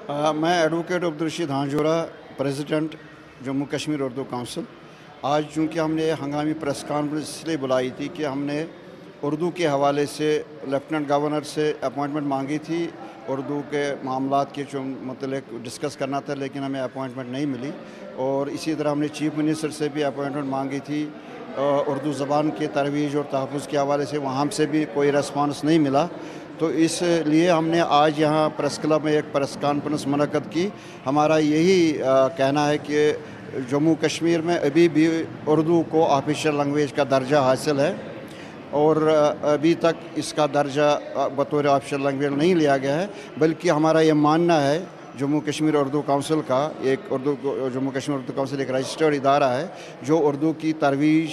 मैं advocate Abdulrashid Hanjura, president Jammu Kashmir Urdu council. आज चूँकि हमने हंगामी प्रेस कॉन्फ्रेंस इसलिए बुलाई थी कि हमने उर्दू के हवाले से लेफ्टिनेंट गवर्नर से अपॉइंटमेंट मांगी थी, उर्दू के मामलात के जो मतलब डिस्कस करना था, लेकिन हमें अपॉइंटमेंट नहीं मिली। और इसी तरह हमने चीफ मिनिस्टर से भी अपॉइंटमेंट मांगी थी उर्दू ज़बान के तरवीज और तहफ़्फ़ुज़ के हवाले से, वहाँ से भी कोई रेस्पॉन्स नहीं मिला। तो इसलिए हमने आज यहाँ प्रेस क्लब में एक प्रेस कॉन्फ्रेंस मुनक़्क़द की। हमारा यही कहना है कि जम्मू कश्मीर में अभी भी उर्दू को ऑफिशियल लैंग्वेज का दर्जा हासिल है और अभी तक इसका दर्जा बतौर ऑफिशियल लैंग्वेज नहीं लिया गया है, बल्कि हमारा ये मानना है जम्मू कश्मीर उर्दू काउंसिल का, जम्मू कश्मीर उर्दू काउंसिल एक रजिस्टर्ड इदारा है जो उर्दू की तरवीज,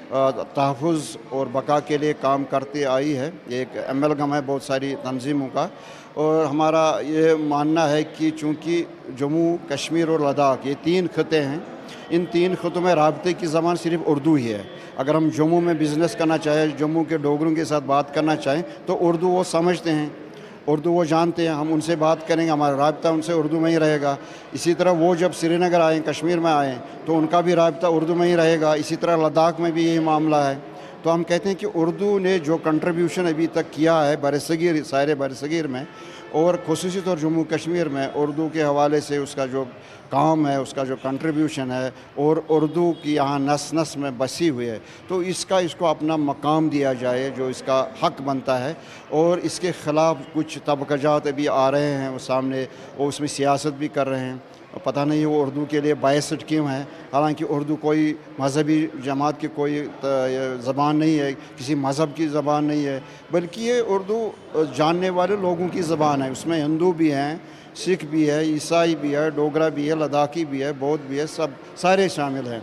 तहफ़्फ़ुज़ और बका के लिए काम करते आई है। एक एमएलगम है बहुत सारी तंजीमों का। और हमारा ये मानना है कि चूँकि जम्मू कश्मीर और लद्दाख ये तीन खिते हैं, इन तीन खितों में राब्ते की ज़बान सिर्फ़ उर्दू ही है। अगर हम जम्मू में बिज़नेस करना चाहें, जम्मू के डोगरों के साथ बात करना चाहें, तो उर्दू वो समझते हैं, उर्दू वो जानते हैं, हम उनसे बात करेंगे, हमारा राब्ता उनसे उर्दू में ही रहेगा। इसी तरह वो जब श्रीनगर आएँ, कश्मीर में आएँ, तो उनका भी राब्ता उर्दू में ही रहेगा। इसी तरह लद्दाख में भी यही मामला है। तो हम कहते हैं कि उर्दू ने जो कंट्रीब्यूशन अभी तक किया है बरसगीर, सारे बरसगीर में और ख़ुसूसी तौर जम्मू कश्मीर में, उर्दू के हवाले से उसका जो काम है, उसका जो कंट्रीब्यूशन है, और उर्दू की यहाँ नस नस में बसी हुई है, तो इसको अपना मकाम दिया जाए जो इसका हक़ बनता है। और इसके ख़िलाफ़ कुछ तबक़ात अभी आ रहे हैं वो सामने, वो उसमें सियासत भी कर रहे हैं। पता नहीं वो उर्दू के लिए बायस्ड क्यों है, हालांकि उर्दू कोई मज़हबी जमात की कोई ज़बान नहीं है, किसी मज़हब की ज़बान नहीं है, बल्कि ये उर्दू जानने वाले लोगों की ज़बान है। उसमें हिंदू भी हैं, सिख भी है, ईसाई भी है, डोगरा भी है, लद्दाखी भी है, बौद्ध भी है, सब सारे शामिल हैं।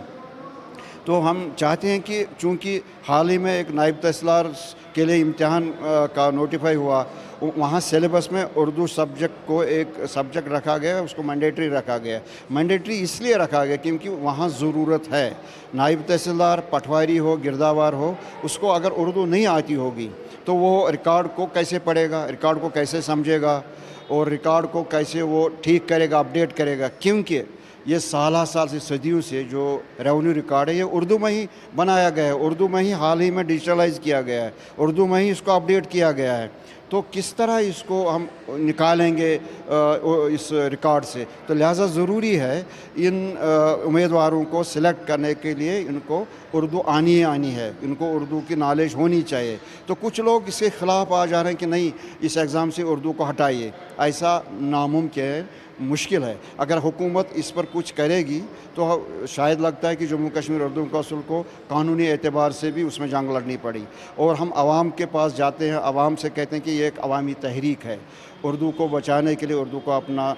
तो हम चाहते हैं कि चूँकि हाल ही में एक नायब तहसीलदार के लिए इम्तिहान का नोटिफाई हुआ, वहाँ सिलेबस में उर्दू सब्जेक्ट को एक सब्जेक्ट रखा गया, उसको मैंडेटरी रखा गया। मैंडेटरी इसलिए रखा गया क्योंकि वहाँ ज़रूरत है। नायब तहसीलदार पटवारी हो, गिरदावर हो, उसको अगर उर्दू नहीं आती होगी तो वो रिकॉर्ड को कैसे पढ़ेगा, रिकॉर्ड को कैसे समझेगा और रिकॉर्ड को कैसे वो ठीक करेगा, अपडेट करेगा। क्योंकि ये साल से सदियों से जो रेवेन्यू रिकॉर्ड है ये उर्दू में ही बनाया गया है, उर्दू में ही हाल ही में डिजिटलाइज किया गया है, उर्दू में ही इसको अपडेट किया गया है। तो किस तरह इसको हम निकालेंगे इस रिकॉर्ड से? तो लिहाजा ज़रूरी है इन उम्मीदवारों को सिलेक्ट करने के लिए इनको उर्दू आनी है, इनको उर्दू की नॉलेज होनी चाहिए। तो कुछ लोग इसके ख़िलाफ़ आ जा रहे हैं कि नहीं, इस एग्ज़ाम से उर्दू को हटाइए। ऐसा नामुमकिन है, मुश्किल है। अगर हुकूमत इस पर कुछ करेगी तो शायद लगता है कि जम्मू कश्मीर उर्दू काउंसिल को कानूनी एतबार से भी उसमें जंग लड़नी पड़ी। और हम आवाम के पास जाते हैं, आवाम से कहते हैं कि ये एक अवामी तहरीक है, उर्दू को बचाने के लिए, उर्दू को अपना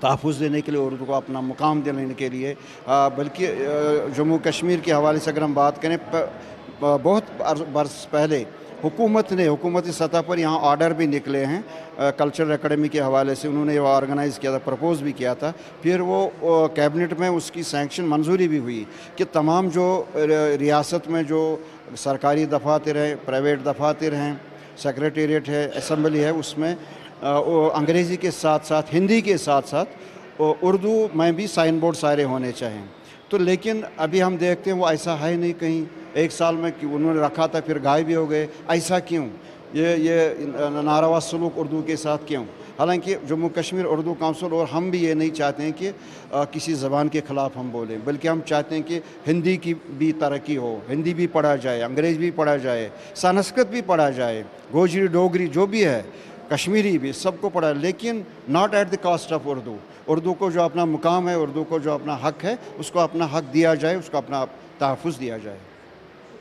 तहफ़्फ़ुज़ देने के लिए, उर्दू को अपना मुकाम देने के लिए। बल्कि जम्मू कश्मीर के हवाले से अगर हम बात करें, बहुत बरस पहले हुकूमती सतह पर यहाँ ऑर्डर भी निकले हैं कल्चरल एकेडमी के हवाले से, उन्होंने ये ऑर्गेनाइज़ किया था, प्रपोज़ भी किया था, फिर वो कैबिनेट में उसकी सैंक्शन मंजूरी भी हुई कि तमाम जो रियासत में जो सरकारी दफातर हैं, प्राइवेट दफातर हैं, सेक्रेटेरिएट है, असम्बली है, उसमें अंग्रेज़ी के साथ साथ, हिंदी के साथ साथ उर्दू में भी साइन बोर्ड सारे होने चाहिए। तो लेकिन अभी हम देखते हैं वो ऐसा है नहीं, कहीं एक साल में कि उन्होंने रखा था फिर गायब भी हो गए। ऐसा क्यों? ये नारवा सलूक उर्दू के साथ क्यों? हालांकि जम्मू कश्मीर उर्दू काउंसिल और हम भी ये नहीं चाहते हैं कि किसी ज़बान के ख़िलाफ़ हम बोलें, बल्कि हम चाहते हैं कि हिंदी की भी तरक्की हो, हिंदी भी पढ़ा जाए, अंग्रेज़ी भी पढ़ा जाए, संस्कृत भी पढ़ा जाए, गोजरी, डोगरी जो भी है, कश्मीरी भी, सबको पढ़ा, लेकिन not at the cost of Urdu. Urdu को जो अपना मुकाम है, उर्दू को जो अपना हक़ है, उसको अपना हक़ दिया जाए, उसको अपना तहफ़्फ़ुज़ दिया जाए।